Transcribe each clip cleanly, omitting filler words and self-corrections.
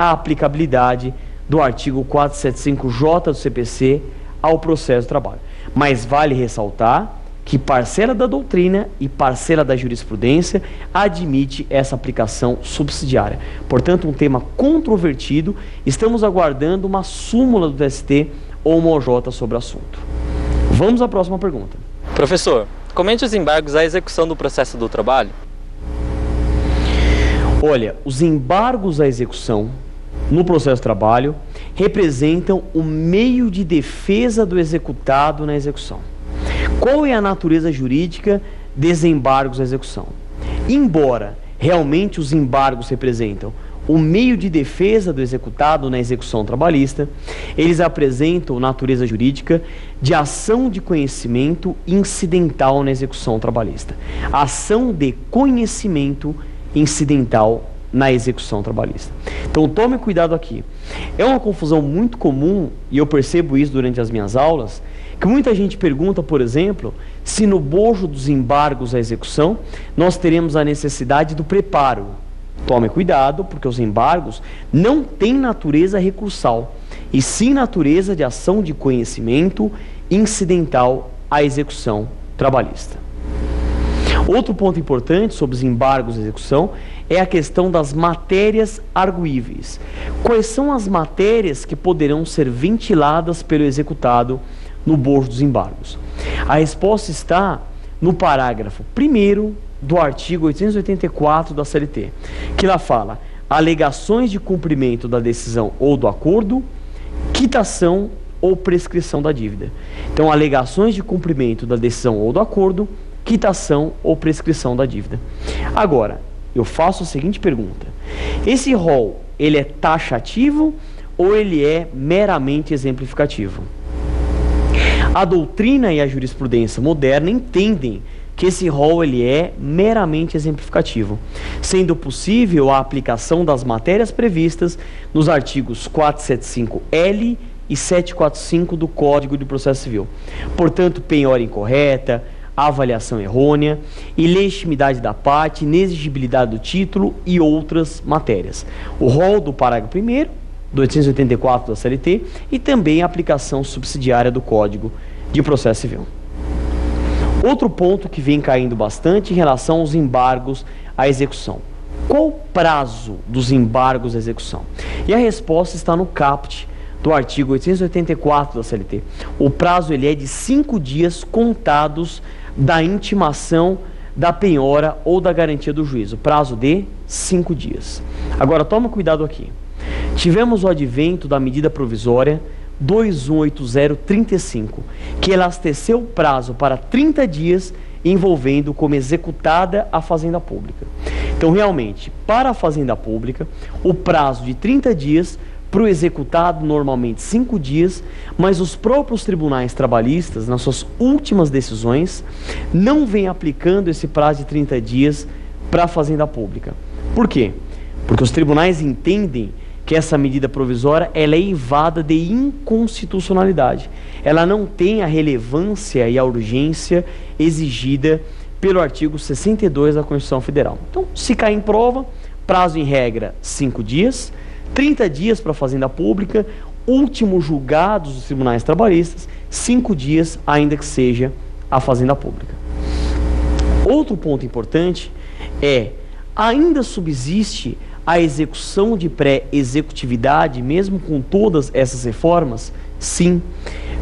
a aplicabilidade do artigo 475J do CPC ao processo de trabalho. Mas vale ressaltar que parcela da doutrina e parcela da jurisprudência admite essa aplicação subsidiária. Portanto, um tema controvertido, estamos aguardando uma súmula do TST ou uma OJ sobre o assunto. Vamos à próxima pergunta. Professor, comente os embargos à execução do processo do trabalho. Olha, os embargos à execução no processo de trabalho representam o meio de defesa do executado na execução. Qual é a natureza jurídica dos embargos à execução? Embora realmente os embargos representam o meio de defesa do executado na execução trabalhista, eles apresentam natureza jurídica de ação de conhecimento incidental na execução trabalhista. Ação de conhecimento incidental na execução trabalhista. Então tome cuidado aqui. É uma confusão muito comum, e eu percebo isso durante as minhas aulas, que muita gente pergunta, por exemplo, se no bojo dos embargos à execução nós teremos a necessidade do preparo. Tome cuidado, porque os embargos não têm natureza recursal, e sim natureza de ação de conhecimento incidental à execução trabalhista. Outro ponto importante sobre os embargos à execução é a questão das matérias arguíveis. Quais são as matérias que poderão ser ventiladas pelo executado no bojo dos embargos? A resposta está no parágrafo 1º do artigo 884 da CLT, que lá fala: alegações de cumprimento da decisão ou do acordo, quitação ou prescrição da dívida. Então, alegações de cumprimento da decisão ou do acordo, quitação ou prescrição da dívida. Agora, eu faço a seguinte pergunta: esse rol, ele é taxativo ou ele é meramente exemplificativo? A doutrina e a jurisprudência moderna entendem que esse rol ele é meramente exemplificativo, sendo possível a aplicação das matérias previstas nos artigos 475L e 745 do Código de Processo Civil. Portanto, penhora incorreta, avaliação errônea, ilegitimidade da parte, inexigibilidade do título e outras matérias. O rol do parágrafo 1º do 884 da CLT e também a aplicação subsidiária do Código de Processo Civil. Outro ponto que vem caindo bastante em relação aos embargos à execução. Qual o prazo dos embargos à execução? E a resposta está no caput do artigo 884 da CLT. O prazo ele é de 5 dias contados da intimação da penhora ou da garantia do juízo. Prazo de 5 dias. Agora, toma cuidado aqui. Tivemos o advento da medida provisória 218035, que elasteceu o prazo para 30 dias, envolvendo como executada a Fazenda Pública. Então, realmente, para a Fazenda Pública, o prazo de 30 dias, para o executado, normalmente 5 dias, mas os próprios tribunais trabalhistas, nas suas últimas decisões, não vêm aplicando esse prazo de 30 dias para a Fazenda Pública. Por quê? Porque os tribunais entendem que essa medida provisória ela é eivada de inconstitucionalidade. Ela não tem a relevância e a urgência exigida pelo artigo 62 da Constituição Federal. Então, se cair em prova, prazo em regra 5 dias, 30 dias para a Fazenda Pública, últimos julgados dos tribunais trabalhistas, 5 dias, ainda que seja a Fazenda Pública. Outro ponto importante é, ainda subsiste a execução de pré-executividade, mesmo com todas essas reformas? Sim,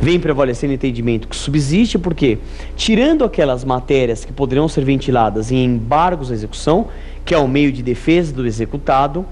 vem prevalecendo o entendimento que subsiste, porque, tirando aquelas matérias que poderão ser ventiladas em embargos à execução, que é o meio de defesa do executado,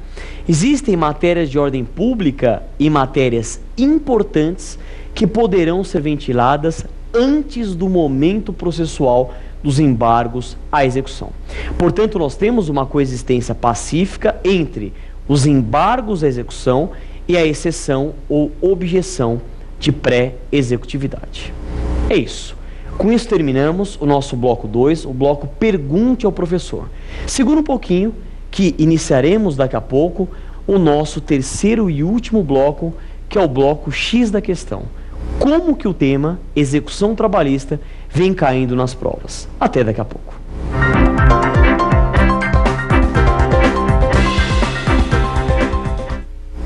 existem matérias de ordem pública e matérias importantes que poderão ser ventiladas antes do momento processual dos embargos à execução. Portanto, nós temos uma coexistência pacífica entre os embargos à execução e a exceção ou objeção de pré-executividade. É isso. Com isso terminamos o nosso bloco 2, o bloco Pergunte ao Professor. Segura um pouquinho que iniciaremos daqui a pouco o nosso terceiro e último bloco, que é o bloco X da questão. Como que o tema execução trabalhista vem caindo nas provas. Até daqui a pouco.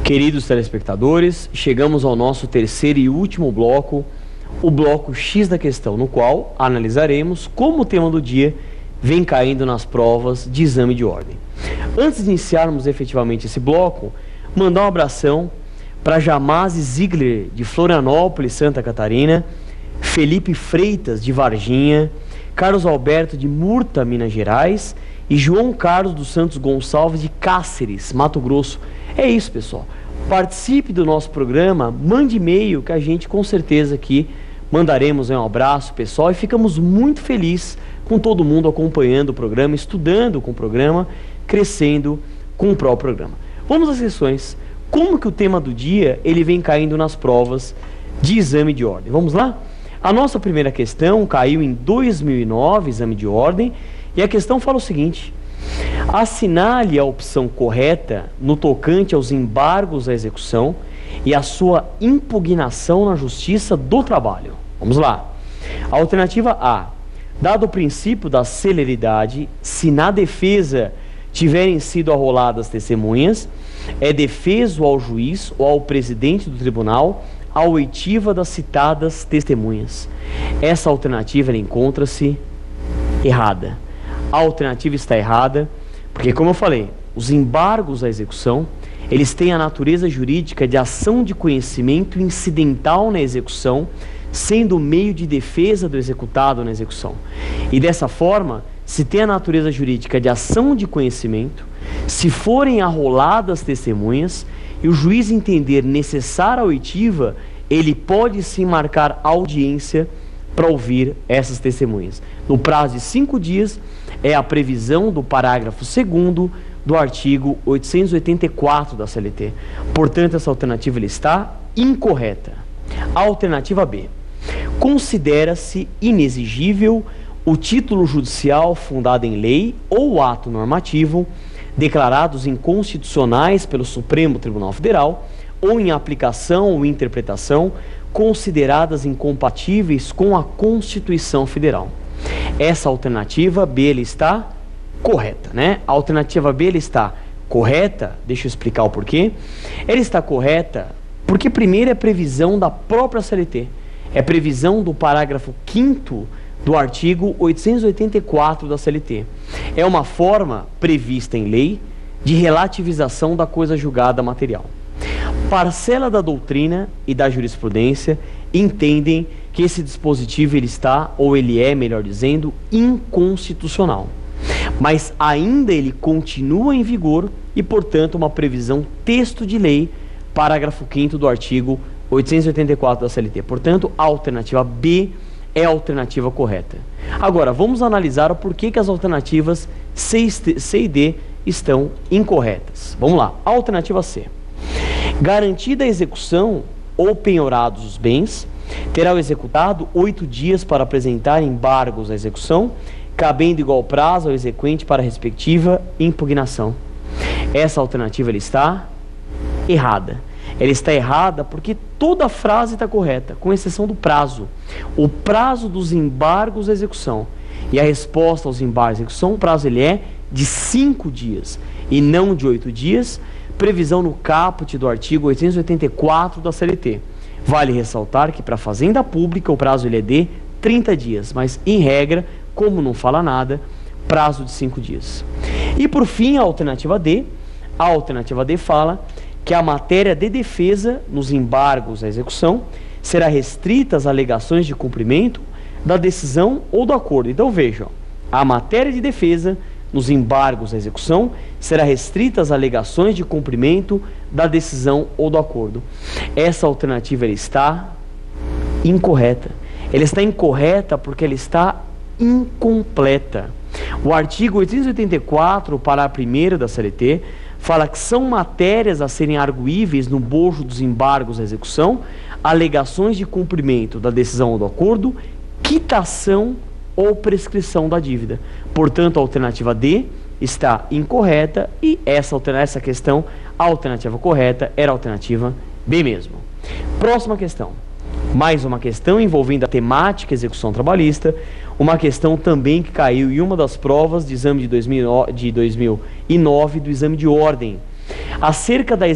Queridos telespectadores, chegamos ao nosso terceiro e último bloco, o bloco X da questão, no qual analisaremos como o tema do dia vem caindo nas provas de exame de ordem. Antes de iniciarmos efetivamente esse bloco, mandar um abração para Jamase Ziegler, de Florianópolis, Santa Catarina, Felipe Freitas, de Varginha, Carlos Alberto, de Murta, Minas Gerais, e João Carlos dos Santos Gonçalves, de Cáceres, Mato Grosso. É isso, pessoal. Participe do nosso programa, mande e-mail que a gente com certeza aqui mandaremos um abraço, pessoal, e ficamos muito felizes com todo mundo acompanhando o programa, estudando com o programa, crescendo com o próprio programa. Vamos às questões. Como que o tema do dia ele vem caindo nas provas de exame de ordem? Vamos lá? A nossa primeira questão caiu em 2009, exame de ordem, e a questão fala o seguinte: assinale a opção correta no tocante aos embargos à execução e a sua impugnação na Justiça do Trabalho. Vamos lá. A alternativa A: dado o princípio da celeridade, se na defesa tiverem sido arroladas testemunhas, é defeso ao juiz ou ao presidente do tribunal a oitiva das citadas testemunhas. Essa alternativa encontra-se errada. A alternativa está errada porque, como eu falei, os embargos à execução, eles têm a natureza jurídica de ação de conhecimento incidental na execução, sendo o meio de defesa do executado na execução. E dessa forma, se tem a natureza jurídica de ação de conhecimento, se forem arroladas testemunhas e o juiz entender necessária a oitiva, ele pode sim marcar audiência para ouvir essas testemunhas. No prazo de 5 dias, é a previsão do parágrafo 2º do artigo 884 da CLT. Portanto, essa alternativa ele está incorreta. A alternativa B: considera-se inexigível o título judicial fundado em lei ou ato normativo declarados inconstitucionais pelo Supremo Tribunal Federal ou em aplicação ou interpretação consideradas incompatíveis com a Constituição Federal. Essa alternativa B ele está correta, né? A alternativa B ele está correta, deixa eu explicar o porquê. Ela está correta porque primeiro é previsão da própria CLT, é previsão do parágrafo 5º do artigo 884 da CLT. É uma forma prevista em lei de relativização da coisa julgada material. Parcela da doutrina e da jurisprudência entendem que esse dispositivo ele está, ou ele é, melhor dizendo, inconstitucional. Mas ainda ele continua em vigor e, portanto, uma previsão texto de lei, parágrafo 5º do artigo 884 da CLT. Portanto, a alternativa B é a alternativa correta. Agora, vamos analisar o porquê que as alternativas C e D estão incorretas. Vamos lá. A alternativa C: garantida a execução ou penhorados os bens, terá o executado 8 dias para apresentar embargos à execução, cabendo igual prazo ao exequente para a respectiva impugnação. Essa alternativa ela está errada. Ela está errada porque toda a frase está correta, com exceção do prazo. O prazo dos embargos à execução e a resposta aos embargos à execução, o prazo ele é de 5 dias e não de 8 dias, previsão no caput do artigo 884 da CLT. Vale ressaltar que para a Fazenda Pública o prazo ele é de 30 dias, mas em regra, como não fala nada, prazo de 5 dias. E por fim, a alternativa D fala que a matéria de defesa nos embargos à execução será restrita às alegações de cumprimento da decisão ou do acordo. Então vejam, a matéria de defesa nos embargos à execução será restrita às alegações de cumprimento da decisão ou do acordo. Essa alternativa ela está incorreta. Ela está incorreta porque ela está incompleta. O artigo 884, parágrafo 1º da CLT, fala que são matérias a serem arguíveis no bojo dos embargos à execução, alegações de cumprimento da decisão ou do acordo, quitação ou prescrição da dívida. Portanto, a alternativa D está incorreta e essa questão, a alternativa correta era a alternativa B mesmo. Próxima questão. Mais uma questão envolvendo a temática execução trabalhista, uma questão também que caiu em uma das provas de exame de 2009 do exame de ordem, acerca da